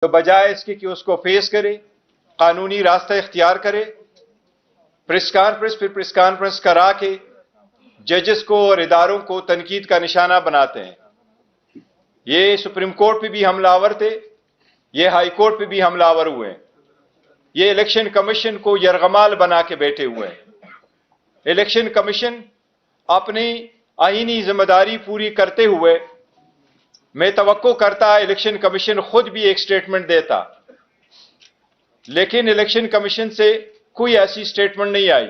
تو بجائے اس کے کہ اس کو فیس کرے، قانونی راستہ اختیار کرے، پریس کانفرنس پھر پریس کانفرنس کرا کے ججز کو اور اداروں کو تنقید کا نشانہ بناتے ہیں۔ یہ سپریم کورٹ پہ بھی حملہ آور تھے، یہ ہائی کورٹ پہ بھی حملہ آور ہوئے ہیں، یہ الیکشن کمیشن کو یرغمال بنا کے بیٹھے ہوئے ہیں۔ الیکشن کمیشن اپنی آئینی ذمہ داری پوری کرتے ہوئے میں توقع کرتا الیکشن کمیشن خود بھی ایک سٹیٹمنٹ دیتا، لیکن الیکشن کمیشن سے کوئی ایسی سٹیٹمنٹ نہیں آئی۔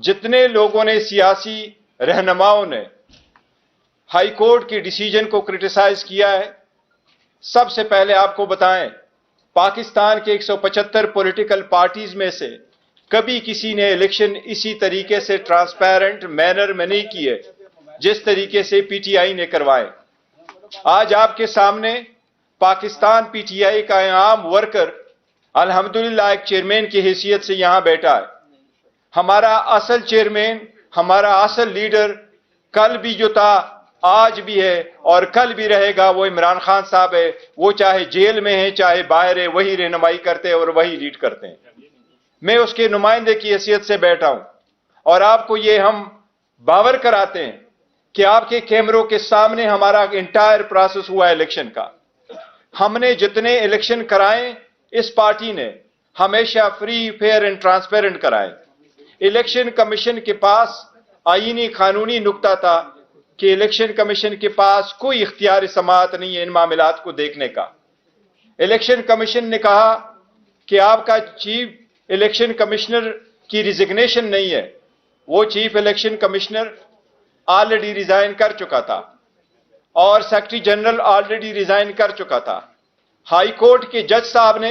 جتنے لوگوں نے، سیاسی رہنماؤں نے ہائی کورٹ کے ڈیسیجن کو کرٹیسائز کیا ہے، سب سے پہلے آپ کو بتائیں، پاکستان کے 175 پولیٹیکل پارٹیز میں سے کبھی کسی نے الیکشن اسی طریقے سے ٹرانسپیرنٹ مینر میں نہیں کیے جس طریقے سے پی ٹی آئی نے کروائے۔ آج آپ کے سامنے پاکستان پی ٹی آئی کا عام ورکر الحمدللہ ایک چیئرمین کی حیثیت سے یہاں بیٹھا ہے۔ ہمارا اصل چیئرمین، ہمارا اصل لیڈر کل بھی جو تھا، آج بھی ہے اور کل بھی رہے گا، وہ عمران خان صاحب ہے۔ وہ چاہے جیل میں ہے چاہے باہر ہے، وہی رہنمائی کرتے ہیں اور وہی لیڈ کرتے ہیں۔ میں اس کے نمائندے کی حیثیت سے بیٹھا ہوں اور آپ کو یہ ہم باور کراتے ہیں کہ آپ کے کیمروں کے سامنے ہمارا انٹائر پروسیس ہوا ہے الیکشن کا۔ ہم نے جتنے الیکشن کرائے اس پارٹی نے ہمیشہ فری، فیئر اینڈ ٹرانسپیرنٹ کرائے۔ الیکشن کمیشن کے پاس آئینی قانونی نکتہ تھا کہ الیکشن کمیشن کے پاس کوئی اختیار سماعت نہیں ہے ان معاملات کو دیکھنے کا۔ الیکشن کمیشن نے کہا کہ آپ کا چیف الیکشن کمشنر کی ریزگنیشن نہیں ہے۔ وہ chief election commissioner already resign کر چکا تھا اور سیکرٹری جنرل آلریڈی ریزائن کر چکا تھا۔ ہائی کورٹ کے جج صاحب نے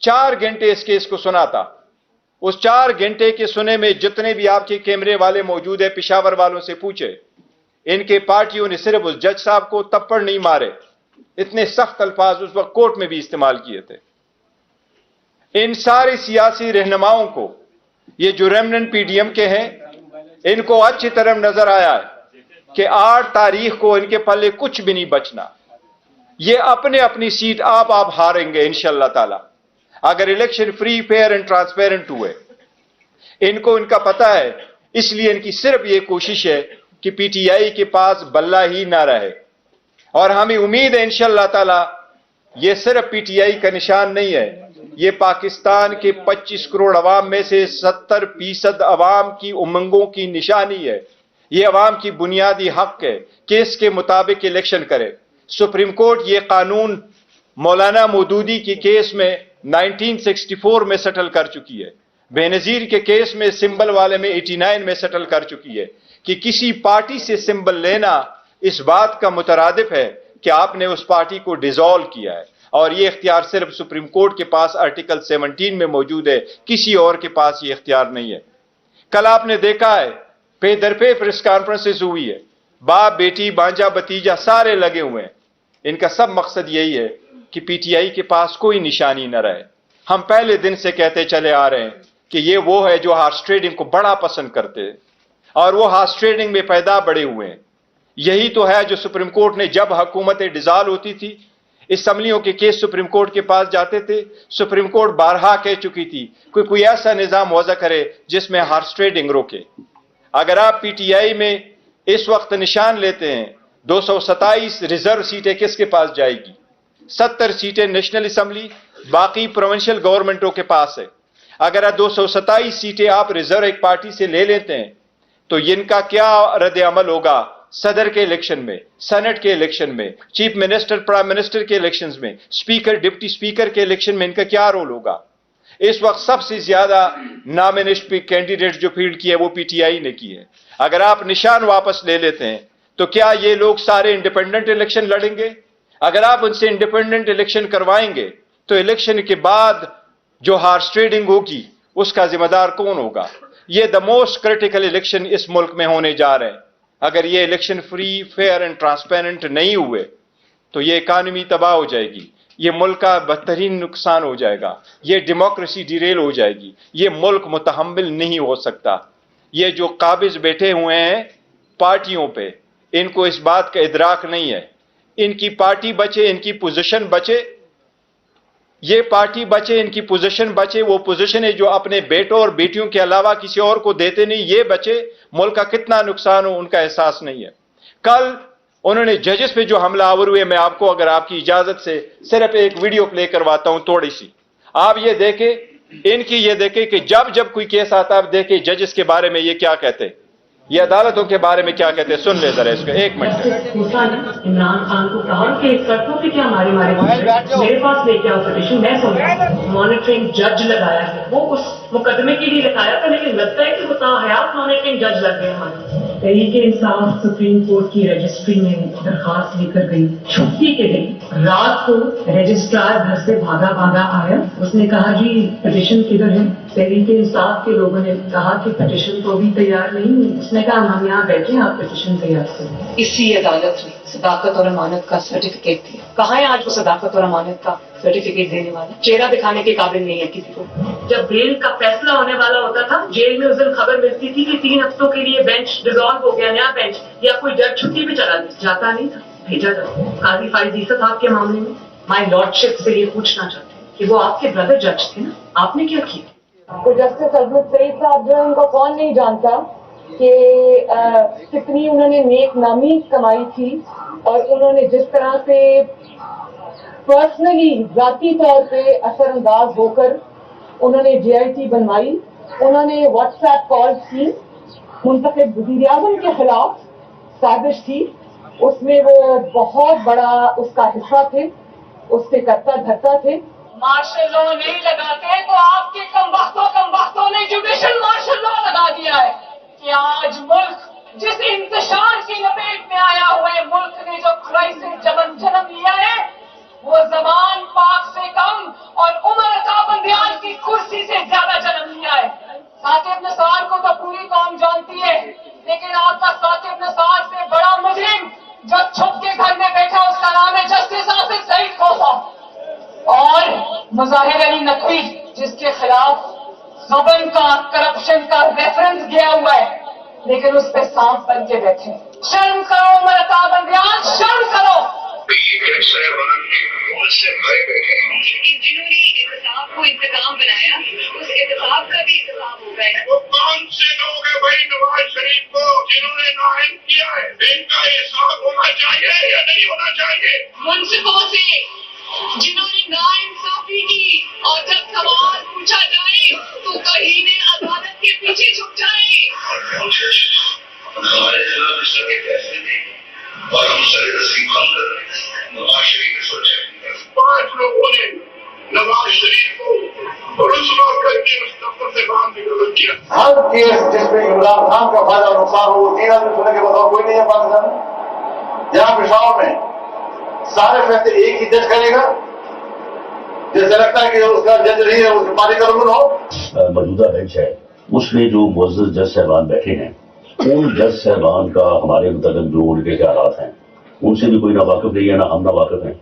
4 گھنٹے اس کیس کو سنا تھا۔ اس 4 گھنٹے کے سنے میں جتنے بھی آپ کے کیمرے والے موجود ہیں، پشاور والوں سے پوچھے، ان کے پارٹیوں نے صرف اس جج صاحب کو تپڑ نہیں مارے، اتنے سخت الفاظ اس وقت کورٹ میں بھی استعمال کیے تھے۔ ان سارے سیاسی رہنماؤں کو، یہ جو ریمننٹ پی ڈی ایم کے ہیں، ان کو اچھی طرح نظر آیا ہے کہ 8 تاریخ کو ان کے پلے کچھ بھی نہیں بچنا۔ یہ اپنے اپنی سیٹ آپ ہاریں گے انشاءاللہ تعالی اگر election free, fair and transparent ہوئے۔ ان کو ان کا پتہ ہے، اس لیے ان کی صرف یہ کوشش ہے کہ پی ٹی آئی کے پاس بلہ ہی نہ رہے، اور ہمیں امید ہے انشاءاللہ تعالی یہ صرف پی ٹی آئی کا نشان نہیں ہے، یہ پاکستان کے 25 کروڑ عوام میں سے 70% عوام کی امنگوں کی نشانی ہے۔ یہ عوام کی بنیادی حق ہے کہ اس کے مطابق الیکشن کرے۔ سپریم کورٹ یہ قانون مولانا مودودی کے کیس میں 1964 میں سیٹل کر چکی ہے، بے نظیر کے کیس میں سمبل والے میں 89 میں سیٹل کر چکی ہے کہ کسی پارٹی سے سمبل لینا اس بات کا مترادف ہے کہ آپ نے اس پارٹی کو ڈیزالو کیا ہے، اور یہ اختیار صرف سپریم کورٹ کے پاس آرٹیکل 17 میں موجود ہے، کسی اور کے پاس یہ اختیار نہیں ہے۔ کل آپ نے دیکھا ہے پے در پے پریس کانفرنسز ہوئی ہے، باپ، بیٹی، بانجا، بھتیجا سارے لگے ہوئے ہیں۔ ان کا سب مقصد یہی ہے کہ پی ٹی آئی کے پاس کوئی نشانی نہ رہے۔ ہم پہلے دن سے کہتے چلے آ رہے ہیں کہ یہ وہ ہے جو ہارس ٹریڈنگ کو بڑا پسند کرتے ہیں، اور وہ ہارس ٹریڈنگ میں پیدا بڑے ہوئے ہیں۔ یہی تو ہے جو سپریم کورٹ نے جب حکومتیں ڈیزالو ہوتی تھی، اسمبلیوں کے کیس سپریم کورٹ کے پاس جاتے تھے، سپریم کورٹ بارہا کہہ چکی تھی کوئی ایسا نظام وضع کرے جس میں ہارس ٹریڈنگ روکے۔ اگر آپ پی ٹی آئی میں اس وقت نشان لیتے ہیں، 227 ریزرو سیٹیں کس کے پاس جائے گی؟ 70 سیٹیں نیشنل اسمبلی، باقی پروونشل گورنمنٹوں کے پاس ہے۔ اگر 227 سیٹیں آپ ریزرو ایک پارٹی سے لے لیتے ہیں تو ان کا کیا رد عمل ہوگا صدر کے الیکشن میں، سینٹ کے الیکشن میں، چیف منسٹر، پرائم منسٹر کے الیکشنز میں، اسپیکر، ڈپٹی اسپیکر کے الیکشن میں ان کا کیا رول ہوگا؟ اس وقت سب سے زیادہ نامنیشن کینڈیڈیٹ جو فیلڈ کی ہے وہ پی ٹی آئی نے کی ہے۔ اگر آپ نشان واپس لے لیتے ہیں تو کیا یہ لوگ سارے انڈیپینڈنٹ الیکشن لڑیں گے؟ اگر آپ ان سے انڈیپینڈنٹ الیکشن کروائیں گے تو الیکشن کے بعد جو ہارس ٹریڈنگ ہوگی اس کا ذمہ دار کون ہوگا؟ یہ دا موسٹ کریٹیکل الیکشن اس ملک میں ہونے جا رہے ہیں۔ اگر یہ election free, fair and transparent نہیں ہوئے تو یہ اکانومی تباہ ہو جائے گی، یہ ملک کا بدترین نقصان ہو جائے گا، یہ ڈیموکریسی ڈیریل ہو جائے گی، یہ ملک متحمل نہیں ہو سکتا۔ یہ جو قابض بیٹھے ہوئے ہیں پارٹیوں پہ، ان کو اس بات کا ادراک نہیں ہے۔ ان کی پارٹی بچے، ان کی پوزیشن بچے یہ پارٹی بچے, ان کی پوزیشن بچے, وہ پوزیشن ہے جو اپنے بیٹوں اور بیٹیوں کے علاوہ کسی اور کو دیتے نہیں, یہ بچے ملک کا کتنا نقصان ہو ان کا احساس نہیں ہے. کل انہوں نے ججز پہ جو حملہ آور ہوئے, میں آپ کو اگر آپ کی اجازت سے صرف ایک ویڈیو پلے کرواتا ہوں تھوڑی سی, آپ یہ دیکھیں, ان کی یہ دیکھیں کہ جب کوئی کیس آتا ہے آپ دیکھیں ججز کے بارے میں یہ کیا کہتے ہیں, یہ عدالتوں کے بارے میں کیا کہتے ہیں, سن لے ذرا اس کو ایک منٹ. عمران خان کو کہا کہ سڑکوں پہ کیا مارے میرے پاس لے کے آؤ پٹیشن, میں سمجھا مانیٹرنگ جج لگایا ہے, وہ اس مقدمے کے لیے لگایا تھا, لیکن لگتا ہے کہ وہ تاحیات مانیٹرنگ جج لگ گئے ہمارے. تحریک انصاف سپریم کورٹ کی رجسٹری میں درخواست لے کر گئی, چھٹی کے دن رات کو رجسٹرار گھر سے بھاگا آیا, اس نے کہا جی پٹیشن کدھر ہے. تحریک انصاف کے لوگوں نے کہا کہ پٹیشن تو بھی تیار نہیں. اس نے کہا ہم یہاں بیٹھے ہیں, آپ پٹیشن تیار کریں. اسی عدالت نے صداقت اور امانت کا سرٹیفکیٹ دیا. کہاں ہے آج وہ صداقت اور امانت کا سرٹیفکیٹ دینے والا؟ چہرہ دکھانے کے قابل نہیں ہے کسی کو. جب بیل کا فیصلہ ہونے والا ہوتا تھا, جیل میں اس دن خبر ملتی تھی کہ 3 ہفتوں کے لیے بینچ ڈیزالو ہو گیا, نیا بینچ, یا کوئی جج چھٹی پہ چلا جاتا نہیں تھا, بھیجا جاتا. قاضی فائز عیسیٰ صاحب کے معاملے میں مائی لارڈشپ سے یہ پوچھنا چاہتے ہیں کہ وہ آپ کے بردر جج تھے نا, آپ نے کیا کیا؟ تو جسٹس عظمت سعید صاحب جو ان کو کون نہیں جانتا کہ کتنی انہوں نے نیک نامی کمائی تھی, اور انہوں نے جس طرح سے پرسنلی ذاتی طور پہ اثر انداز ہو کر انہوں نے جے آئی ٹی بنوائی. انہوں نے واٹس ایپ کال کی, منتخب وزیر اعظم کے خلاف سازش تھی, اس میں وہ بہت بڑا اس کا حصہ تھے, اس سے کرتا دھرتا تھے. مارشل لا نہیں لگاتے تو آپ کے کم وقتوں نے جوڈیشل مارشل لا لگا دیا ہے کہ آج ملک جس انتشار کی لپیٹ میں آیا ہوا ہے, ملک نے جو کرائسس جنم لیا ہے, وہ زمان پاک سے کم اور عمر عطا بندیال کی کرسی سے زیادہ جنم لیا ہے. ثاقب نثار کو تو پوری قوم جانتی ہے, لیکن آپ کا ثاقب نثار سے بڑا مجرم جو چھپ کے گھر میں بیٹھا, اس کا نام ہے جسٹس آصف سعید کھوسا, اور مظاہر علی نقوی جس کے خلاف غبن کا کرپشن کا ریفرنس گیا ہوا ہے, لیکن اس پہ سانپ بن کے بیٹھے. شرم کرو عمر عطا بندیال, شرم کرو. جنہوں نے احتساب کو انتقام بنایا, اس احتساب کا بھی انتخاب ہو گیا. وہ کون سے لوگ ہیں بھائی نواز شریف کو جنہوں نے نااہل کیا ہے, ان کا حساب ہونا چاہیے یا نہیں ہونا چاہیے؟ منصفوں سے جنہوں نے ناانصافی کی, اور جب سوال پوچھا جائے تو کہیں نے عدالت کے پیچھے چھپ جائے. ہمارے خلاف اس طرح کے فیصلے دیں اور ہم سر رسیم خان کر رہے ہیں. نواز شریف نے سوچا 5 لوگوں نے نواز شریف کو رسوا کر کے اس دفتر سے باہر نکال دیا. ہر کیس جس میں عمران خان کا فائدہ اور نقصان ہو, 3 آدمی سننے کے بتاؤ کوئی نہیں ہے پاکستان میں. یہاں پشاور میں سارے فیصلے ایک ہی جج کرے گا, جیسے لگتا ہے کہ اس کا جج نہیں ہے, اس کے پانی کا رکن ہو. موجودہ بینچ ہے, اس میں جو معزز جج صاحبان بیٹھے ہیں, ان جج صاحبان کا ہمارے متعلق جو ان کے خیالات ہیں ان سے بھی کوئی نہ واقف نہیں ہے, نہ ہم نہ واقف ہیں.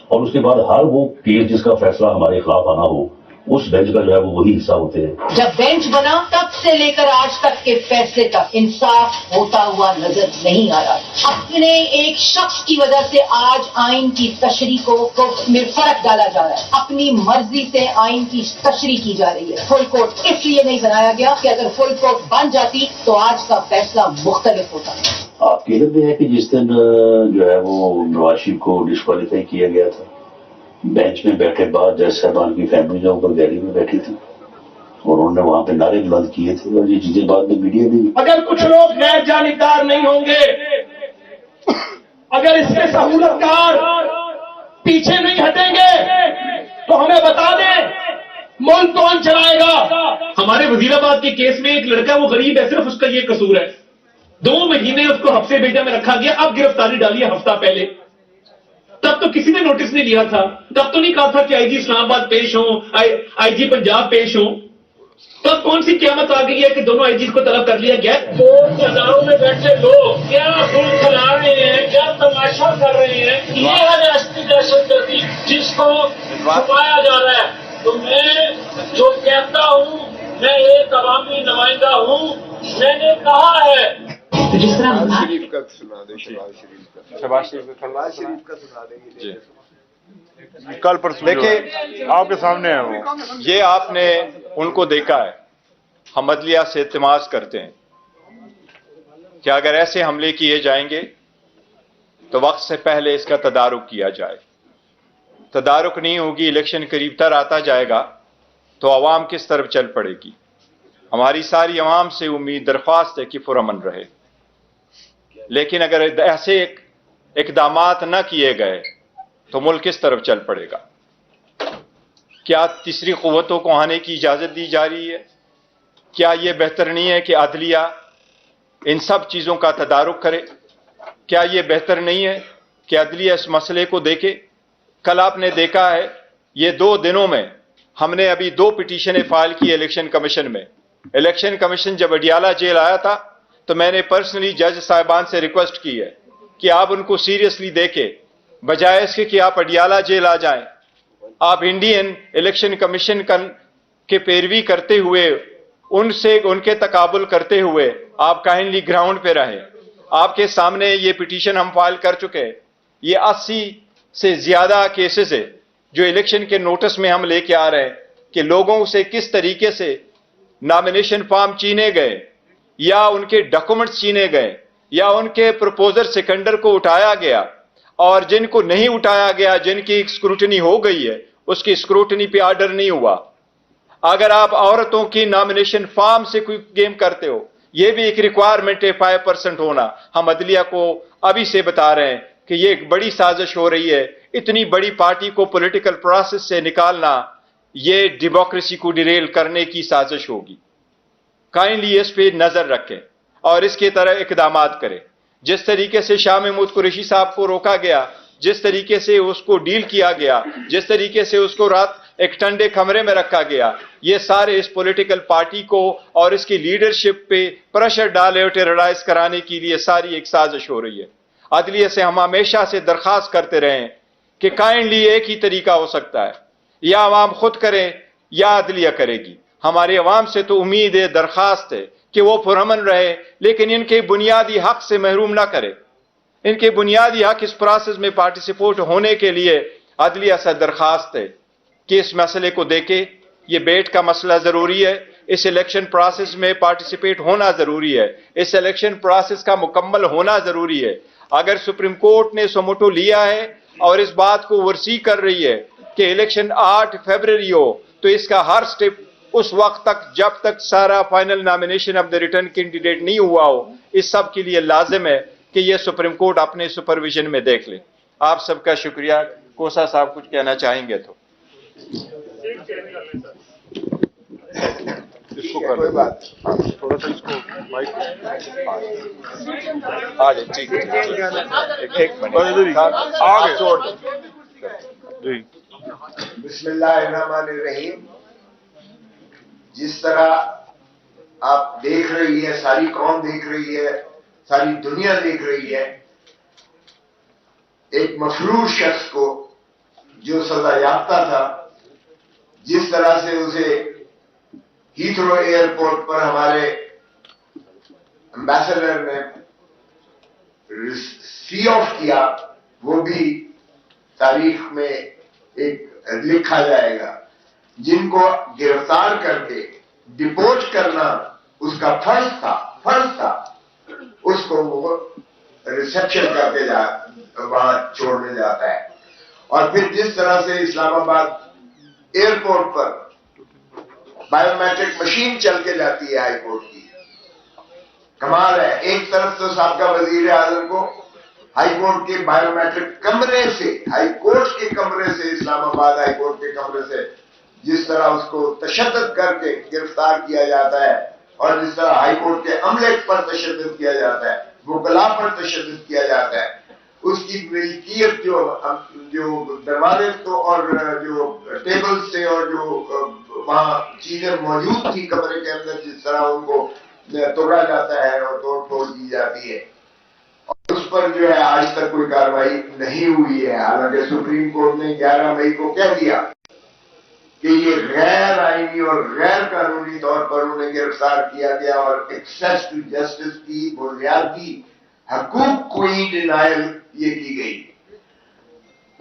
اور اس کے بعد ہر وہ کیس جس کا فیصلہ ہمارے خلاف آنا ہو, اس بینچ کا جو ہے وہ وہی حصہ ہوتے ہیں. جب بینچ بنا تب سے لے کر آج تک کے فیصلے تک انصاف ہوتا ہوا نظر نہیں آیا. اپنے ایک شخص کی وجہ سے آج آئین کی تشریح کو میں فرق ڈالا جا رہا ہے. اپنی مرضی سے آئین کی تشریح کی جا رہی ہے. فل کورٹ اس لیے نہیں بنایا گیا کہ اگر فل کورٹ بن جاتی تو آج کا فیصلہ مختلف ہوتا. آپ کی علم میں ہے کہ جس دن جو ہے وہ نواز شریف کو ڈسکوالیفائی کیا گیا تھا, بینچ میں بیٹھے بعد جج صاحبان کی فیملی جو اوپر گیلری میں بیٹھی تھی, اور انہوں نے وہاں پہ نعرے بلند کیے تھے, اور یہ چیزیں بعد میں میڈیا میں. اگر کچھ لوگ غیر جانبدار نہیں ہوں گے, اگر اس کے سہولت کار پیچھے نہیں ہٹیں گے تو ہمیں بتا دیں ملک کون چلائے گا. ہمارے وزیر آباد کے کیس میں ایک لڑکا وہ غریب ہے, صرف اس کا یہ قصور ہے, 2 مہینے اس کو حبس بیٹا میں رکھا گیا, اب گرفتاری ڈالی ہے ہفتہ پہلے. تب تو کسی نے نوٹس نہیں لیا تھا, تب تو نہیں کہا تھا کہ آئی جی اسلام آباد پیش ہوں, آئی جی پنجاب پیش ہوں. تب کون سی قیامت آ گئی ہے کہ دونوں آئی جیز کو طلب کر لیا گیا؟ ہزاروں میں بیٹھے لوگ کیا پھول کھلا رہے ہیں, کیا تماشا کر رہے ہیں, یہ ہے ریاستی دہشت گردی جس کو چھپایا جا رہا ہے. تو میں جو کہتا ہوں, میں ایک عوامی نمائندہ ہوں, میں نے کہا ہے جس طرح شریف کا سنا دے, شہباز شریف کا سنا دیں. कल परसों देखिए, आपके सामने है वो। ये आपने उनको देखा है, हम अदलिया से इल्तिमास करते हैं कि अगर ऐसे हमले किए जाएंगे तो वक्त से पहले इसका तदारुक किया जाए। तदारुक नहीं होगी, इलेक्शन करीब तर आता जाएगा तो अवाम किस तरफ चल पड़ेगी। हमारी सारी अवाम से उम्मीद दरख्वास्त है कि पुरअमन रहे, लेकिन अगर ऐसे इकदामात न किए गए तो मुल्क किस तरफ चल पड़ेगा। क्या तीसरी क़ुव्वतों को आने की इजाज़त दी जा रही है? क्या यह बेहतर नहीं है कि अदलिया इन सब चीज़ों का तदारुक करे? क्या यह बेहतर नहीं है कि अदलिया इस मसले को देखे? कल आपने देखा है, ये 2 दिनों में हमने अभी 2 पिटीशनें फाइल की इलेक्शन कमीशन में। इलेक्शन कमीशन जब अडियाला जेल आया था तो मैंने पर्सनली जज साहिबान से रिक्वेस्ट की है कि आप उनको सीरियसली देखें, बजाय इसके कि आप अडियाला जेल आ जाएं। आप इंडियन इलेक्शन कमीशन के पैरवी करते हुए, उनसे उनके तकाबुल करते हुए आप काइंडली ग्राउंड पे रहें। आपके सामने ये पिटीशन हम फाइल कर चुके हैं। ये 80 से ज्यादा केसेस है जो इलेक्शन के नोटिस में हम लेके आ रहे हैं कि लोगों से किस तरीके से नॉमिनेशन फॉर्म छीने गए, या उनके डॉक्यूमेंट्स छीने गए, या उनके प्रपोजर सेकेंडर को उठाया गया, और जिनको नहीं उठाया गया, जिनकी स्क्रूटनी हो गई है, उसकी स्क्रूटनी पे ऑर्डर नहीं हुआ। अगर आप औरतों की नॉमिनेशन फॉर्म से कोई गेम करते हो, यह भी एक रिक्वायरमेंट है 5% होना। हम अदलिया को अभी से बता रहे हैं कि यह एक बड़ी साजिश हो रही है। इतनी बड़ी पार्टी को पॉलिटिकल प्रोसेस से निकालना, यह डेमोक्रेसी को डिरेल करने की साजिश होगी। काइंडली इस पे नजर रखें और इसके तरह इकदामात करें। जिस तरीके से शाह महमूद कुरैशी साहब को रोका गया, जिस तरीके से उसको डील किया गया, जिस तरीके से उसको रात एक ठंडे कमरे में रखा गया, ये सारे इस पॉलिटिकल पार्टी को और इसकी लीडरशिप पे प्रेशर डाले और टेरराइज कराने के लिए सारी एक साजिश हो रही है। अदलिया से हम हमेशा से दरखास्त करते रहे हैं कि काइंडली एक ही तरीका हो सकता है, या आवाम खुद करें या अदलिया करेगी। हमारी अवाम से तो उम्मीद है, दरखास्त है कि वो पुरअमन रहे, लेकिन इनके बुनियादी हक से महरूम ना करे। इनके बुनियादी हक इस प्रोसेस में पार्टिसिपेट होने के लिए अदलिया से दरखास्त है कि इस मसले को देखे। ये बेट का मसला जरूरी है, इस इलेक्शन प्रोसेस में पार्टिसिपेट होना जरूरी है, इस इलेक्शन प्रोसेस का मुकम्मल होना जरूरी है। अगर सुप्रीम कोर्ट ने सोमोटो लिया है और इस बात को ओवरसी कर रही है कि इलेक्शन 8 फरवरी हो, तो इसका हर स्टेप उस वक्त तक, जब तक सारा final nomination of the return candidate नहीं हुआ हो, इस सब के लिए लाजिम है कि यह सुप्रीम कोर्ट अपने सुपरविजन में देख ले। आप सबका शुक्रिया। कोसा साहब कुछ कहना चाहेंगे तो इसको कर कोई बात, थोड़ा सा इसको माइक आ जाए। ठीक है, एक मिनट आगे छोड़ जी। बिस्मिल्लाहिर्रहमानिर्रहीम। जिस तरह आप देख रही है, सारी कौम देख रही है, सारी दुनिया देख रही है, एक मफरूर शख्स को जो सजा याफ्ता था, जिस तरह से उसे हीथ्रो एयरपोर्ट पर हमारे एम्बेसडर ने सी ऑफ किया, वो भी तारीख में एक लिखा जाएगा। जिनको गिरफ्तार करके डिपोर्ट करना उसका फर्ज था, उसको वो रिसेप्शन करके वहां छोड़ने जाता है। और फिर जिस तरह से इस्लामाबाद एयरपोर्ट पर बायोमेट्रिक मशीन चल के जाती है हाईकोर्ट की, कमाल है। एक तरफ तो साबका वजीर आजम को हाईकोर्ट के बायोमेट्रिक कमरे से, हाईकोर्ट के कमरे से, इस्लामाबाद हाईकोर्ट के कमरे से जिस तरह उसको तशद्दुद करके गिरफ्तार किया जाता है, और जिस तरह हाईकोर्ट के अमले पर तशद्दुद किया जाता है, वकला पर तशद्दुद किया जाता है, उसकी मिल्कियत जो दरवाजे तो और जो टेबल से और जो वहां चीजें मौजूद थी कमरे के अंदर, जिस तरह उनको तोड़ा जाता है और तोड़ फोड़ की जाती है, और उस पर जो है आज तक कोई कार्रवाई नहीं हुई है। हालांकि सुप्रीम कोर्ट ने 11 मई को कह दिया कि ये गैर आईनी और गैर कानूनी तौर पर उन्हें गिरफ्तार किया गया और एक्सेस टू जस्टिस की बुनियादी हकूक को ही डिनायल ये की गई।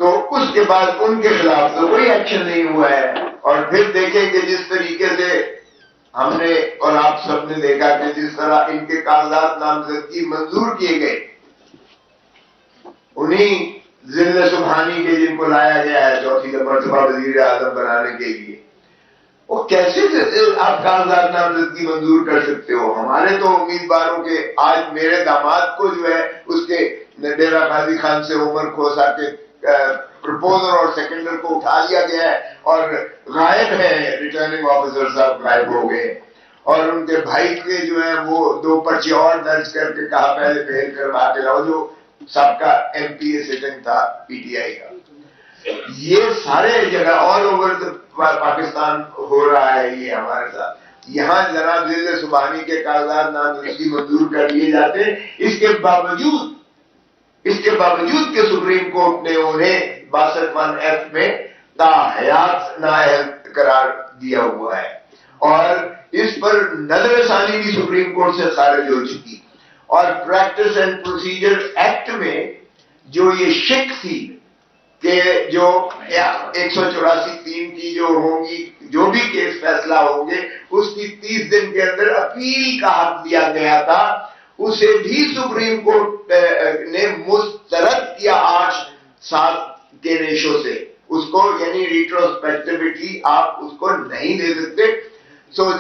تو اس کے بعد ان کے خلاف تو کوئی ایکشن نہیں ہوا ہے. اور پھر دیکھیں کہ جس طریقے سے ہم نے اور آپ سب نے دیکھا کہ جس طرح ان کے کاغذات نامزدگی منظور کیے گئے، انہیں ذل سبحانی کے جن کو لایا گیا ہے چوتھی مرتبہ وزیر اعظم بنانے کے لیے، وہ کیسے آپ کاغذات نامزدگی منظور کر سکتے ہو؟ ہمارے تو امیدواروں کے آج میرے داماد کو جو ہے اس کے ڈیرہ غازی خان سے عمر کھوسا کے پرپوزر اور سیکنڈر کو اٹھا لیا گیا ہے اور غائب ہیں، ریٹرننگ آفیسر صاحب غائب ہو گئے، اور ان کے بھائی کے جو ہیں وہ 2 پرچے اور درج کر کے کہا پہلے بیل کروا کے لاؤ، جو سب کا MP سٹنگ تھا PTI کا. یہ سارے جگہ آل اوور پاکستان ہو رہا ہے یہ ہمارے ساتھ. یہاں جناب ذل سبحانی کے کاغذات نامزدگی منظور کر لیے جاتے ہیں، اس کے باوجود کہ سپریم کورٹ نے انہیں 62(1)(f) میں تاحیات نااہل قرار دیا ہوا ہے، اور اس پر نظر ثانی بھی سپریم کورٹ سے خارج ہو چکی. اور پریکٹس اینڈ پروسیجر ایکٹ میں جو یہ شک تھی کہ جو 184(3) کی جو ہوں گی، جو بھی کیس فیصلہ ہوں گے اس کی 30 دن کے اندر اپیل کا حق دیا گیا تھا، اسے بھی سپریم کورٹ نے مسترد کیا 8-7 کے ریشو سے. اس کو یعنی ریٹروسپیکٹیوٹی آپ اس کو نہیں دے سکتے.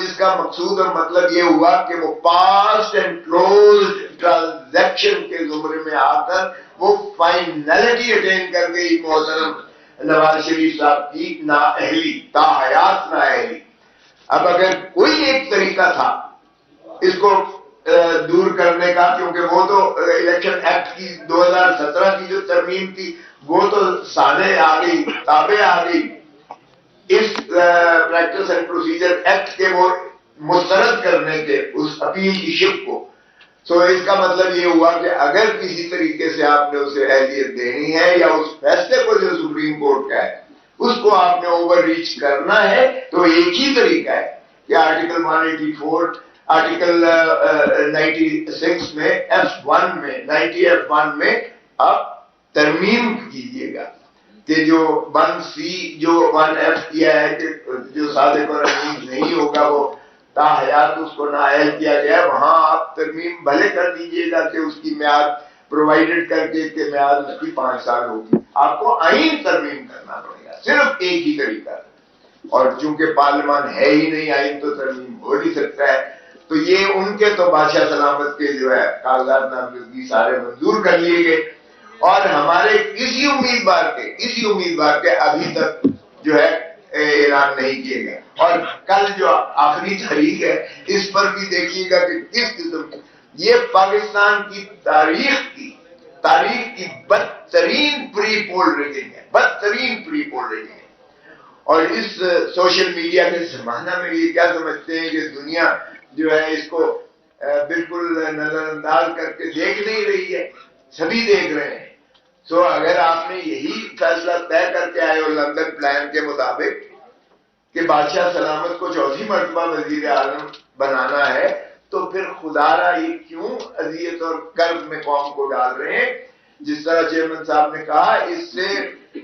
جس کا مقصود اور مطلب یہ ہوا کہ وہ پاسٹ اینڈ کلوزڈ ٹرانزیکشن کے زمرے میں آ کر وہ فائنلٹی اٹین کر گئی محترم نواز شریف صاحب کی نااہلی، تاحیات نااہلی. اب اگر کوئی ایک طریقہ تھا اس کو دور کرنے کا، کیونکہ وہ تو الیکشن ایکٹ کی 2017 کی جو ترمیم تھی وہ تو سانے آ گئی، تابع آ گئی اس پریکٹس اینڈ پروسیجر ایکٹ کے وہ مسترد کرنے کے اس اپیل کی شک کو. اس کا مطلب یہ ہوا کہ اگر کسی طریقے سے آپ نے اسے اہلیت دینی ہے یا اس فیصلے کو جو سپریم کورٹ کا ہے اس کو آپ نے اوور ریچ کرنا ہے تو ایک ہی طریقہ ہے کہ آرٹیکل 184 آرٹیکل 96 میں F1 میں 90F1 میں آپ ترمیم کیجئے گا کہ جو 1C جو 1F کیا ہے کہ جو صادق اور امین نہیں ہوگا وہ تاحیات اس کو نااہل کیا گیا ہے، وہاں آپ ترمیم بھلے کر دیجئے گا کہ اس کی میعاد پرووائڈڈ کر کے کہ میعاد اس کی 5 سال ہوگی. آپ کو آئین ترمیم کرنا پڑے گا، صرف ایک ہی طریقہ. اور چونکہ پارلیمان ہے ہی نہیں، آئین تو ترمیم ہو نہیں سکتا ہے. تو یہ ان کے تو بادشاہ سلامت کے جو ہے کاغذات نامزدگی سارے منظور کر لیے گئے، اور ہمارے کسی امیدوار کے ابھی تک جو ہے اعلان نہیں کیے گئے. اور کل جو آخری تاریخ ہے اس پر بھی دیکھیے گا کہ کس قسم کی یہ پاکستان کی تاریخ کی بدترین پری پول ریٹنگ ہے، اور اس سوشل میڈیا کے زمانہ میں یہ کیا سمجھتے ہیں کہ دنیا جو ہے اس کو بالکل نظر انداز کر کے دیکھ نہیں رہی ہے، سبھی دیکھ رہے ہیں. اگر آپ نے یہی فیصلہ طے کر کے آئے ہو لندن پلان کے مطابق کہ بادشاہ سلامت کو 4تھی مرتبہ وزیر اعظم بنانا ہے، تو پھر خدا را یہ کیوں اذیت اور کرب میں قوم کو ڈال رہے ہیں؟ جس طرح چیئرمین صاحب نے کہا اس سے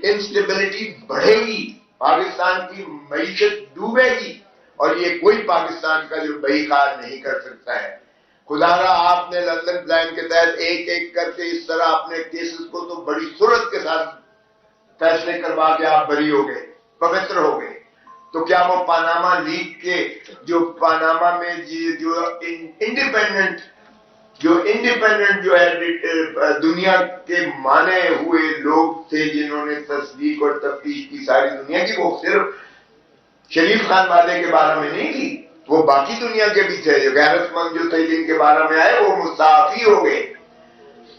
انسٹیبلٹی بڑھے گی، پاکستان کی معیشت ڈوبے گی، اور یہ کوئی پاکستان کا جو بہی خار نہیں کر سکتا ہے. خدا را آپ نے لندن پلان کے تحت ایک ایک کر کے اس طرح اپنے کیسز کو تو بڑی سرعت کے ساتھ فیصلے کروا کے آپ بری ہو گئے، پوتر ہو گئے. تو کیا وہ پاناما لیگ کے جو پاناما میں جو انڈیپینڈنٹ جو ہے دنیا کے مانے ہوئے لوگ تھے جنہوں نے تصدیق اور تفتیش کی ساری دنیا کی، وہ صرف شریف خان والے کے بارے میں نہیں تھی، وہ باقی دنیا کے بھی تھے جو غیرت مند جو تھے جن کے بارے میں آئے وہ مستعفی ہو گئے.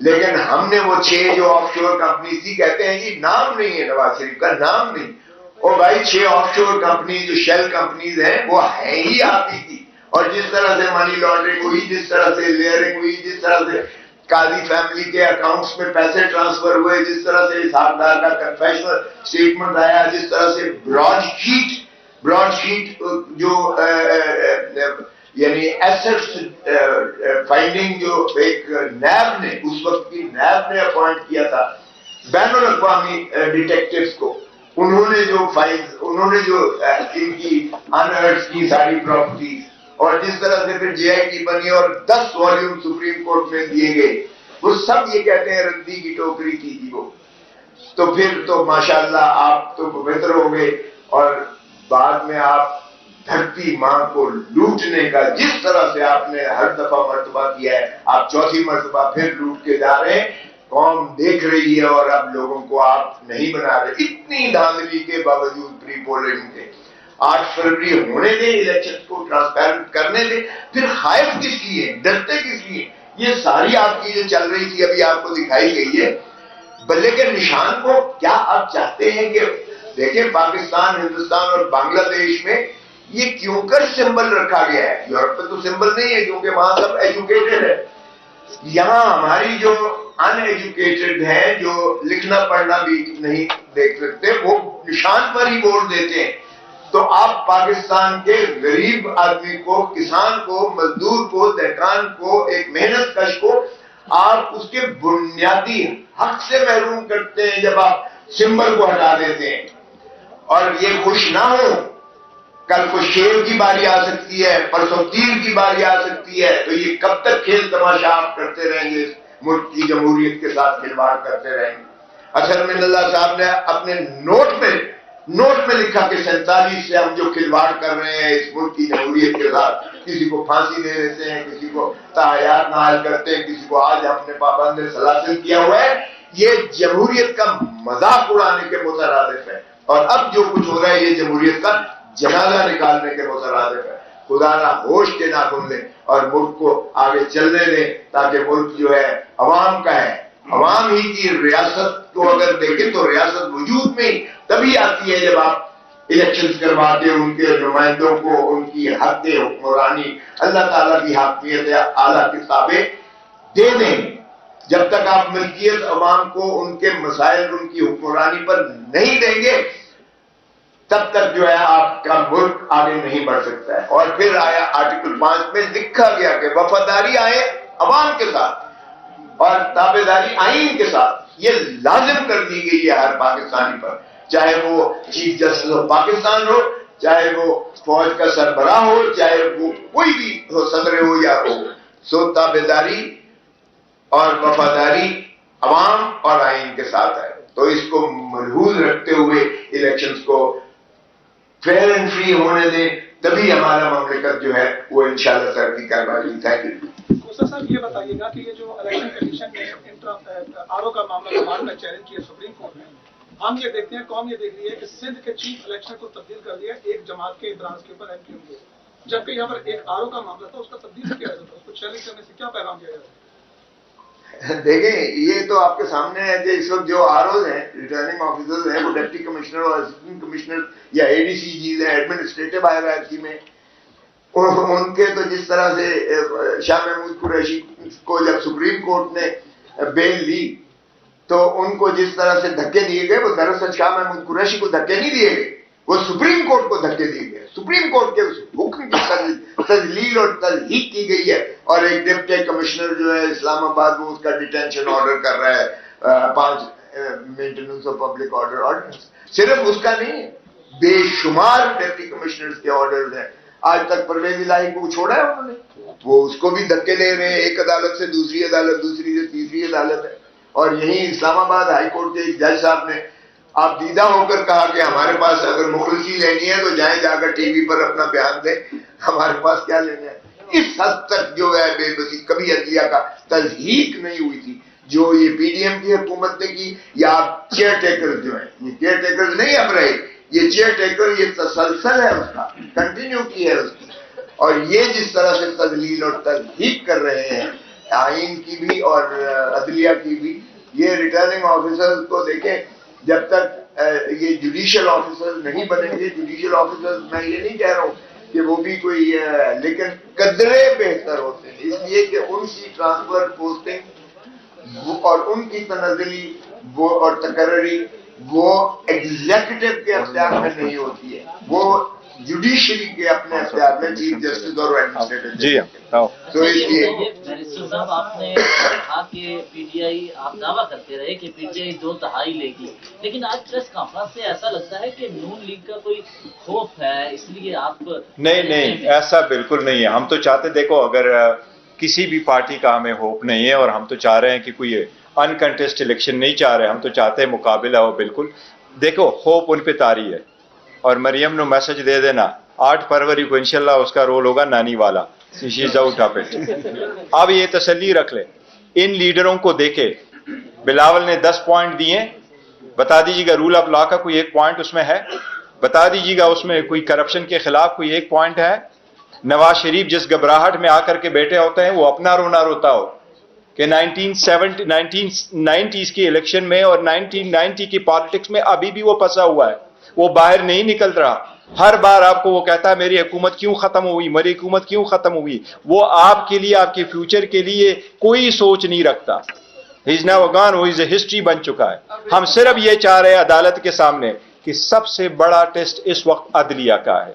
لیکن ہم نے وہ 6 جو آف شور کمپنیز تھی، کہتے ہیں جی نام نہیں ہے نواز شریف کا، نام نہیں. اور بھائی 6 آف شور کمپنیز جو شیل کمپنیز ہیں وہ ہیں ہی آپ ہی کی. اور جس طرح سے منی لانڈرنگ ہوئی، جس طرح سے لیئرنگ ہوئی، جس طرح سے قاضی فیملی کے اکاؤنٹس میں پیسے ٹرانسفر ہوئے، جس طرح سے حسابدار کا کنفیشنل سٹیٹمنٹ آیا، جس طرح سے براڈ شیٹ جو یعنی ایسٹس فائنڈنگ جو ایک نیب نے اس وقت کی نیب نے اپوائنٹ کیا تھا، बैन अल-अक़वामी डिटेक्टिव्स को, उन्होंने जो फाइल्स, उन्होंने जो इनकी अनअर्थ की सारी प्रॉपर्टीज, और जिस तरह से फिर JIT बनी और 10 वॉल्यूम सुप्रीम कोर्ट में दिए गए, वो सब ये कहते हैं रद्दी की टोकरी थी वो। तो फिर तो माशाल्लाह आप तो पवित्र हो गए, और बाद में आप धरती माँ को लूटने का जिस तरह से आपने हर दफा मर्तबा किया है, आप चौथी मर्तबा फिर लूट के जा रहे हैं। कौम देख रही है और अब लोगों को आप नहीं बना रहे। इतनी धांधली के बावजूद प्री पोलिंग के 8 फरवरी होने दें, इलेक्शन को ट्रांसपेरेंट करने दें, फिर खाइफ किस लिए, डरते किस लिए? ये सारी आपकी जो चल रही थी अभी आपको दिखाई गई है। बल्ले के निशान को क्या आप चाहते हैं कि देखें, पाकिस्तान, हिंदुस्तान और बांग्लादेश में ये क्यों कर सिंबल रखा गया है? यूरोप में तो सिंबल नहीं है क्योंकि वहां सब एजुकेटेड है। यहाँ हमारी जो अनएजुकेटेड है, जो लिखना पढ़ना भी नहीं देख सकते, वो निशान पर ही वोट देते हैं। तो आप पाकिस्तान के गरीब आदमी को, किसान को, मजदूर को, दहकान को, एक मेहनत कश को आप उसके बुनियादी हक से महरूम करते हैं जब आप सिंबल को हटा देते हैं। और ये खुश ना हो, कल को शेर की बारी आ सकती है, परसों तीर की बारी आ सकती है, तो ये कब तक खेल तमाशा आप करते रहेंगे? इस मुल्क की जमहूरियत के साथ खिलवाड़ करते रहेंगे। अशर मिनल्ला साहब ने अपने नोट में लिखा कि 47 से हम जो खिलवाड़ कर रहे हैं इस मुल्क की जमहूरियत के साथ, किसी को फांसी दे देते हैं, किसी को तायात नाल करते हैं, किसी को आज हमने पाबंद सलासिल किया हुआ है, ये जमहूरियत का मजाक उड़ाने के मुतरादिफ है। और अब जो कुछ हो रहा है ये जमहूरियत का जनाजा निकालने के मुतरादिफ है। खुदा ना होश के नाखुन लें और मुल्क को आगे चलने दें, ताकि मुल्क जो है अवाम का है। अवाम ही की रियासत को अगर देखें तो रियासत वजूद में ही तभी आती है जब आप इलेक्शन करवा के उनके नुमाइंदों को उनकी हक हुक्मरानी, अल्लाह ताला की हाकमियत आला किताबें दे दें। जब तक आप मिल्कियत अवाम को उनके मसाइल, उनकी हुक्मरानी पर नहीं देंगे, तब तक जो है आपका मुल्क आगे नहीं बढ़ सकता है। और फिर आया आर्टिकल 5 में लिखा गया कि वफादारी आए अवाम के साथ और ताबेदारी आईन के साथ। ये लाजिम कर दी गई है हर पाकिस्तानी पर, चाहे वो चीफ जस्टिस ऑफ पाकिस्तान हो, चाहे वो फौज का सरबराह हो, चाहे वो कोई भी हो, सदर हो या हो। सो ताबेदारी और वफादारी अवाम और आईन के साथ है। तो इसको मलहूज रखते हुए इलेक्शंस को फेयर एंड फ्री होने दें, तभी हमारा ममलिकत जो है वो इंशाल्लाह तरक्की कर पाएगी। Thank you. कोसा साहब, ये बताइएगा कि ये जो इलेक्शन कमीशन ने आरओ का मामला भारत में चैलेंज किया सुप्रीम कोर्ट में, हम ये देखते हैं, कौम ये देख रही है कि सिंध के चीफ इलेक्शन को तब्दील कर दिया एक जमात के इतराज के ऊपर MQM के, जबकि यहाँ पर एक आरओ का मामला था, उसका तब्दील किया जाता, उसको चैलेंज करने से क्या पैगाम दिया जाता है? देखें, ये तो आपके सामने है कि इस वक्त जो आरओ हैं, रिटर्निंग ऑफिसर्स हैं, वो डिप्टी कमिश्नर और असिस्टेंट कमिश्नर या ADCGs हैं, एडमिनिस्ट्रेटिव हायरार्की में। उनके तो जिस तरह से शाह महमूद कुरैशी को जब सुप्रीम कोर्ट ने बेल ली तो उनको जिस तरह से धक्के दिए गए, वो दरअसल शाह महमूद कुरैशी को धक्के नहीं दिए गए, वो सुप्रीम कोर्ट को धक्के दिए गए। सुप्रीम कोर्ट के उस हुक्म की तजलील और तजहीक की गई है। और एक डिप्टी कमिश्नर जो है इस्लामाबाद, वो उसका डिटेंशन ऑर्डर कर रहा है 5 maintenance of public order ordinance. सिर्फ उसका नहीं है, बेशुमार डिप्टी कमिश्नर्स के ऑर्डर्स हैं। आज तक परवेज इलाही को छोड़ा है उन्होंने, वो उसको भी धक्के ले रहे हैं, एक अदालत से दूसरी अदालत, दूसरी से तीसरी अदालत है। और यही इस्लामाबाद हाई कोर्ट के एक जज साहब ने आप दीदा होकर कहा कि हमारे पास अगर मुखलसी लेनी है तो जाए जाकर टीवी पर अपना बयान दें, हमारे पास क्या लेना है। इस हद तक जो है बेबसी कभी अदलिया का तजहीक नहीं हुई थी जो ये PDM की हुकूमत ने की, या चेयर टेकर्स जो है, ये चेयर टेकर्स नहीं अब रहे, ये चेयर टेकर, ये तसलसल है उसका, कंटिन्यू की है उसकी। और ये जिस तरह से तजलील और तजहीक कर रहे हैं आइन की भी और अदलिया की भी, ये रिटर्निंग ऑफिसर्स को देखें, जब तक ये जुडिशियल ऑफिसर्स नहीं बनेंगे, जुडिशियल ऑफिसर्स मैं ये नहीं कह रहा हूँ कि वो भी कोई, लेकिन कदरे बेहतर होते हैं, इसलिए कि उनकी ट्रांसफर पोस्टिंग और उनकी तनज़ली वो और तकर्री वो एग्जीक्यूटिव के अख्तियार में नहीं होती है, वो जुडिशरी के अपने अख्तियार में चीफ जस्टिस और एडमिनिस्ट्रेटिव जी आओ तो इसलिए बैरिस्टर साहब, आपने कहा कि पीटीआई, आप दावा करते रहे कि पीटीआई 2/3 लेगी, लेकिन आज प्रेस कॉन्फ्रेंस से ऐसा लगता है कि नून लीग का कोई खौफ है, इसलिए आप नहीं, ऐसा बिल्कुल नहीं है। हम तो चाहते, देखो, अगर किसी भी पार्टी का हमें होप नहीं है, और हम तो चाह रहे हैं कि कोई अनकंटेस्ट इलेक्शन नहीं चाह रहे, हम तो चाहते हैं मुकाबला हो। बिल्कुल, देखो, होप उन पे तारी है, और मरियम ने मैसेज दे देना 8 फरवरी को इंशाल्लाह उसका रोल होगा नानी वाला, she is out of it. अब ये तसल्ली रख ले, इन लीडरों को देखे, बिलावल ने 10 पॉइंट दिए, बता दीजिएगा रूल ऑफ लॉ का कोई एक पॉइंट उसमें है? बता दीजिएगा उसमें कोई करप्शन के खिलाफ कोई एक पॉइंट है? नवाज शरीफ जिस घबराहट में आकर के बैठे होते हैं, वो अपना रोना रोता हो कि 1990s की इलेक्शन में और 1990 की पॉलिटिक्स में अभी भी वो फंसा हुआ है, वो बाहर नहीं निकल रहा। हर बार आपको वो कहता है मेरी हुकूमत क्यों खत्म हुई, मेरी हुकूमत क्यों खत्म हुई। वो आपके लिए, आपके फ्यूचर के लिए कोई सोच नहीं रखता। ही इज नाउ गॉन, वो इज ए हिस्ट्री बन चुका है। हम सिर्फ ये चाह रहे हैं अदालत के सामने कि सबसे बड़ा टेस्ट इस वक्त अदलिया का है।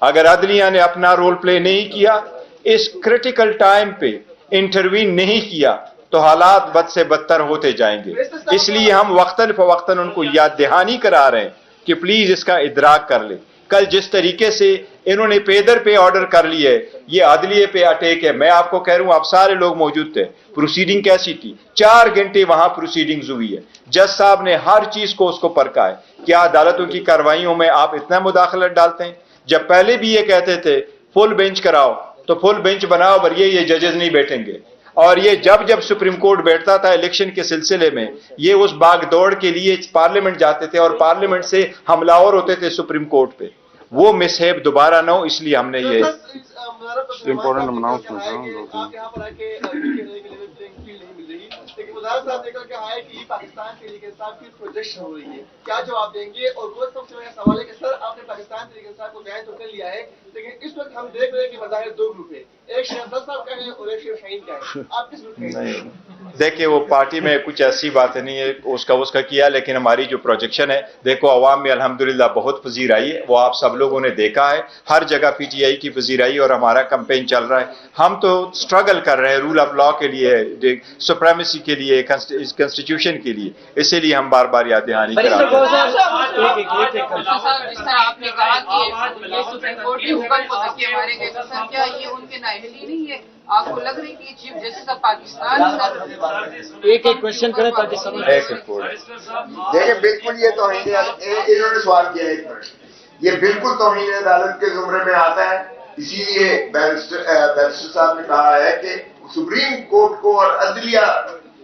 अगर अदलिया ने अपना रोल प्ले नहीं किया, इस क्रिटिकल टाइम पे इंटरवीन नहीं किया, तो हालात बद से बदतर होते जाएंगे। इसलिए हम वक्तन फवक्तन उनको याद दहानी करा रहे हैं कि प्लीज इसका इदराक कर ले। कल जिस तरीके से इन्होंने पेदर पे ऑर्डर कर लिए, ये अदलिये पे अटैक है। मैं आपको कह रहा हूं, आप सारे लोग मौजूद थे, प्रोसीडिंग कैसी थी? 4 घंटे वहां प्रोसीडिंग्स हुई है। जज साहब ने हर चीज को उसको परखा है। क्या अदालतों की कार्रवाइयों में आप इतना मुदाखलत डालते हैं? जब पहले भी ये कहते थे फुल बेंच कराओ, तो फुल बेंच बनाओ, पर ये जजेस नहीं बैठेंगे। और ये जब सुप्रीम कोर्ट बैठता था इलेक्शन के सिलसिले में, ये उस भागदौड़ के लिए पार्लियामेंट जाते थे और पार्लियामेंट से हमलावर होते थे सुप्रीम कोर्ट पे। वो मिसहेप दोबारा ना हो, इसलिए हमने ये इम्पोर्टेंट अनाउंसमेंट है। आप यहाँ पर आके लेकिन मुजाहिर साहब ने कहा है कि पाकिस्तान तहरीक इंसाफ की प्रोजेक्शन हो रही है, क्या जवाब देंगे? और वो सबसे बड़ा सवाल है कि सर आपने पाकिस्तान तहरीक इंसाफ को न्याय तो कर लिया है, लेकिन इस वक्त हम देख रहे हैं कि मज़ाहिर 2 ग्रुप है, एक शेख अब्बास साहब का है और एक शेख शाहीन का है। आप किस ग्रुप में हैं? देखिए, वो पार्टी में कुछ ऐसी बातें नहीं है, उसका किया, लेकिन हमारी जो प्रोजेक्शन है, देखो अवाम में अल्हम्दुलिल्लाह बहुत पजीर आई है, वो आप सब लोगों ने देखा है। हर जगह पीटीआई की पजीर आई और हमारा कैंपेन चल रहा है। हम तो स्ट्रगल कर रहे हैं रूल ऑफ लॉ के लिए, सुप्रीमेसी के लिए, कॉन्स्टिट्यूशन के लिए, इसीलिए हम बार बार याद दहानी करा रहे हैं। जिस तरह आपने कहा कि ये सुप्रीम कोर्ट के हुक्म को धक्के मारे गए, तो सर क्या ये उनके नाअहली नहीं है? आपको लग रही है कि चीफ जस्टिस ऑफ पाकिस्तान एक क्वेश्चन करें पाकिस्तान। देखिए, बिल्कुल ये तौहीन, इन्होंने सवाल किया एक मिनट, ये बिल्कुल तौहीन अदालत के जुमरे में आता है। इसीलिए बैरिस्टर साहब ने कहा है कि सुप्रीम कोर्ट को और अदलिया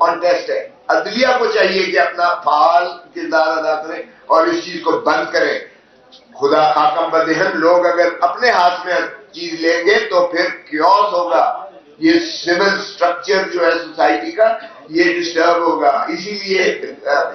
ऑन टेस्ट है। अदलिया को चाहिए कि अपना फाल किरदार अदा करें और इस चीज को बंद करें। खुदा खाकम बदहन लोग अगर अपने हाथ में चीज लेंगे तो फिर क्योस होगा, ये सिविल स्ट्रक्चर जो है सोसाइटी का, ये डिस्टर्ब होगा। इसीलिए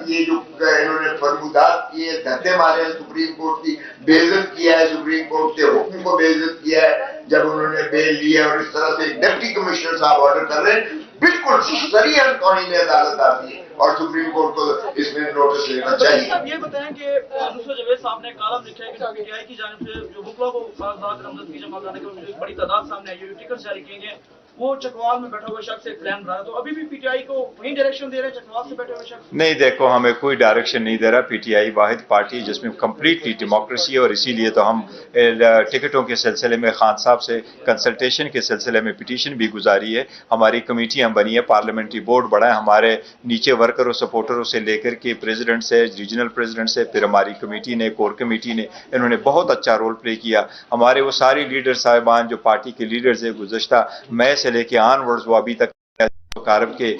ये जो इन्होंने फरमुदात किए, धक्के मारे हैं, सुप्रीम कोर्ट की बेइज्जत किया है, सुप्रीम कोर्ट के हुक्म को बेइज्जत किया है जब उन्होंने बेल लिया, और इस तरह से डिप्टी कमिश्नर साहब ऑर्डर कर रहे हैं, बिल्कुल सरीहन तौहीन अदालत आती है और सुप्रीम कोर्ट को इसमें नोटिस लेना चाहिए। ये बताएं कि दूसरे जवेद साहब ने कॉलम लिखा है कि पीटीआई की जानिब से जो बुकला को कागजात नामजद की जमा कराने की बड़ी तादाद सामने आई है, टिकट जारी किए गए, वो चकवाल में बैठा हुआ शख्स एक प्लान रहा है, तो अभी भी पीटीआई को वही डायरेक्शन दे रहे हैं, चकवाल से बैठे हुए शख्स? नहीं, देखो, हमें कोई डायरेक्शन नहीं दे रहा। पीटीआई वाहिद पार्टी है जिसमें कंप्लीटली डेमोक्रेसी है, और इसीलिए तो हम टिकटों के सिलसिले में खान साहब से कंसल्टेशन के सिलसिले में पिटीशन भी गुजारी है। हमारी कमेटियां बनी है, पार्लियामेंट्री बोर्ड बड़ा है, हमारे नीचे वर्करों सपोर्टरों से लेकर के प्रेसिडेंट से, रीजनल प्रेसिडेंट से, फिर हमारी कमेटी ने, कोर कमेटी ने, इन्होंने बहुत अच्छा रोल प्ले किया। हमारे वो सारे लीडर साहिबान जो पार्टी के लीडर्स है, गुज़श्ता मई से लेके ऑनवर्ड्स, वो अभी तक कारब के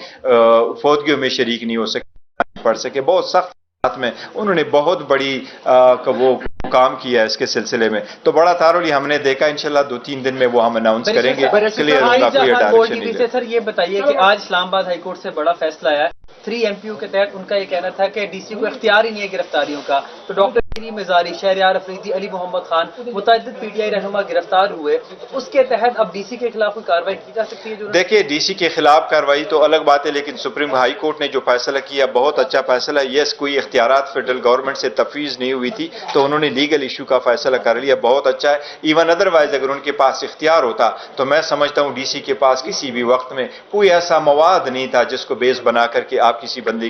फौतगियों में शरीक नहीं हो सके, पढ़ सके। बहुत सख्त हाथ में उन्होंने बहुत बड़ी वो काम किया है इसके सिलसिले में, तो बड़ा थारोली हमने देखा। इंशाल्लाह 2-3 दिन में वो हम अनाउंस करेंगे, क्लियर होगा, कोई डायरेक्शन नहीं है। सर ये बताइए कि आज इस्लामाबाद हाईकोर्ट से बड़ा फैसला आया है 3 MPU के तहत उनका ये कहना था कि डीसी को इख्तियार ही नहीं है गिरफ्तारियों का। तो डॉक्टर मजारी, शहरयार अफरीदी, अली मोहम्मद खान, मुतअद्दिद PTI रहनुमा गिरफ्तार हुए, उसके तहत अब डीसी के खिलाफ कोई कार्रवाई की जा सकती है? जो देखिए, डीसी के खिलाफ कार्रवाई तो अलग बात है, लेकिन सुप्रीम हाई कोर्ट ने जो फैसला किया बहुत अच्छा फैसला। यस, कोई इख्तियारात फेडरल गवर्नमेंट से तफवीज नहीं हुई थी, तो उन्होंने लीगल इशू का फैसला कर लिया, बहुत अच्छा है। इवन अदरवाइज अगर उनके पास इख्तियार होता तो मैं समझता हूँ डीसी के पास किसी भी वक्त में कोई ऐसा मवाद नहीं था जिसको बेस बना करके आप किसी बंदे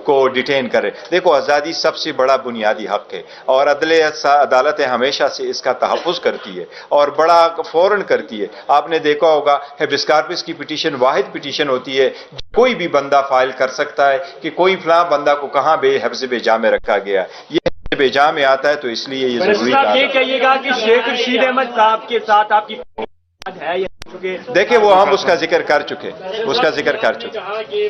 को डिटेन करें। देखो, आज़ादी सबसे बड़ा बुनियादी हक है और अदालतें हमेशा से इसका तहफ़्फ़ुज़ करती है और बड़ा फौरन करती है। आपने देखा होगा हेबिस कॉर्पस की पिटीशन वाहिद पिटीशन होती है, कोई भी बंदा फाइल कर सकता है कि कोई फलां बंदा को कहां हिफ्ज़ बेजा में रखा गया। ये बेजा में आता है तो इसलिए ये जरूरी ये कहिएगा कि शेख रशीद अहमद साहब के साथ आपकी है? देखिए, वो हम उसका जिक्र कर चुके, उसका जिक्र कर चुके। कहा कि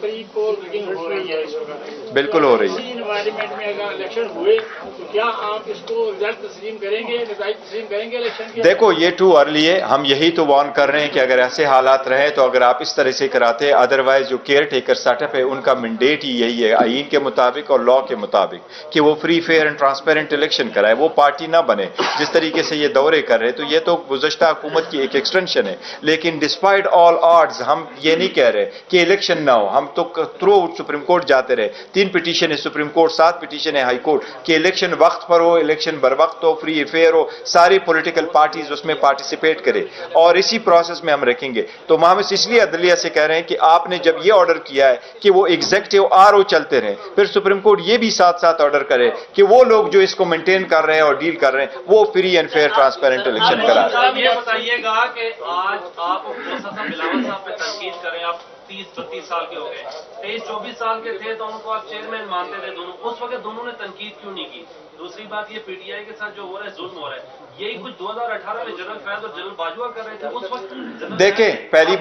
प्री पोल मीटिंग हो रही है इस वक्त, बिल्कुल हो रही है। इसी एनवायरनमेंट में अगर इलेक्शन हुए तो क्या आप इसको रिजल्ट तस्लीम करेंगे, नतीजे तस्लीम करेंगे इलेक्शन के? देखो, ये टू अर्ली है। हम यही तो वार्न कर रहे हैं कि अगर ऐसे हालात रहे तो अगर आप इस तरह से कराते हैं, अदरवाइज जो केयर टेकर सेटअप है उनका मैंडेट ही यही है आईन के मुताबिक और लॉ के मुताबिक कि वो free fair and transparent election कराए, वो पार्टी ना बने। जिस तरीके से ये दौरे कर रहे, तो ये तो गुज़श्ता हुकूमत की एक एक्सटेंशन है। लेकिन डिस्पाइट ऑल ऑड्स हम ये नहीं कह रहे कि इलेक्शन ना हो, हम तो थ्रू सुप्रीम कोर्ट जाते रहे। 3 पिटीशन है सुप्रीम कोर्ट, 7 पिटीशन है हाई कोर्ट कि इलेक्शन वक्त पर हो, इलेक्शन बर वक्त हो, फ्री फेयर हो, सारी पॉलिटिकल पार्टीज उसमें पार्टिसिपेट करें और इसी प्रोसेस में हम रखेंगे। तो हम इसलिए अदलिया से कह रहे हैं कि आपने जब ये ऑर्डर किया है कि वो एग्जेक्टिव RO चलते रहे, फिर सुप्रीम कोर्ट ये भी साथ साथ ऑर्डर करे कि वो लोग जो इसको मेंटेन कर रहे हैं और डील कर रहे हैं वो free and fair transparent election कराएं। ये बताइएगा कि आज आप बिलावल साहब पे तनकीद करें, आप 30-32 साल के हो गए, 23-24 साल के थे तो उनको आप चेयरमैन मानते थे दोनों, उस वक्त दोनों ने तनकीद क्यों नहीं की? दूसरी बात, ये PTI के साथ जो हो रहा है जुल्म हो रहा है, यही कुछ 2018 में जनरल फैज और जनरल बाजवा कर रहे थे उस वक्त। देखें, पहली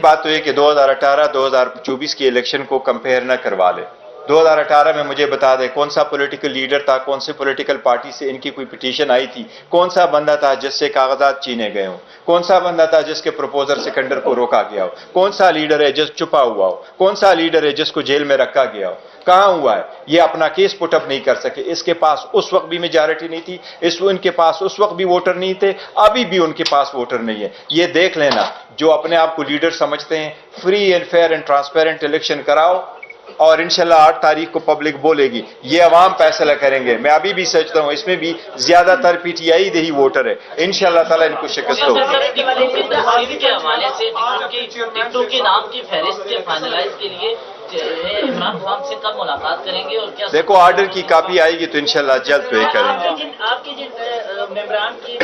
बात तो ये कि 2018-2024 के इलेक्शन को कंपेयर न करवा ले। 2018 में मुझे बता दें कौन सा पॉलिटिकल लीडर था, कौन से पॉलिटिकल पार्टी से इनकी कोई पिटीशन आई थी, कौन सा बंदा था जिससे कागजात छीने गए हो, कौन सा बंदा था जिसके प्रपोजर सेकेंडर को रोका गया हो, कौन सा लीडर है जिस छुपा हुआ हो, कौन सा लीडर है जिसको जेल में रखा गया हो, कहां हुआ है? ये अपना केस पुटअप नहीं कर सके। इसके पास उस वक्त भी मेजॉरिटी नहीं थी, इनके पास उस वक्त भी वोटर नहीं थे, अभी भी उनके पास वोटर नहीं है। ये देख लेना, जो अपने आप को लीडर समझते हैं, free and fair and transparent election कराओ और इंशाल्लाह 8 तारीख को पब्लिक बोलेगी, ये अवाम फैसला करेंगे। मैं अभी भी सोचता हूँ इसमें भी ज्यादातर PTI दे ही वोटर है, इंशाल्लाह ताला इनको शिकस्त होगी। के हवाले से टिकटों के नाम की फहरिस्त फाइनलाइज के लिए इमरान खान से कब मुलाकात करेंगे और क्या? देखो, ऑर्डर की कॉपी आएगी तो इंशाल्लाह जल्द पे करेंगे। आपके जिन मेंबरान की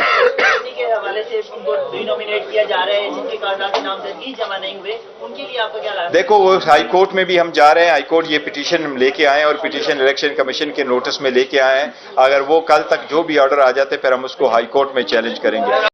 के हवाले से उनको रिनोमिनेट किया जा रहा है, जिनके कागजात नामजदगी जमा नहीं हुए, उनके लिए आपका क्या राय? देखो, वो हाई कोर्ट में भी हम जा रहे हैं, हाई कोर्ट ये पिटीशन लेके आए और पिटीशन इलेक्शन कमीशन के नोटिस में लेके आए हैं। अगर वो कल तक जो भी ऑर्डर आ जाते फिर हम उसको हाई कोर्ट में चैलेंज करेंगे।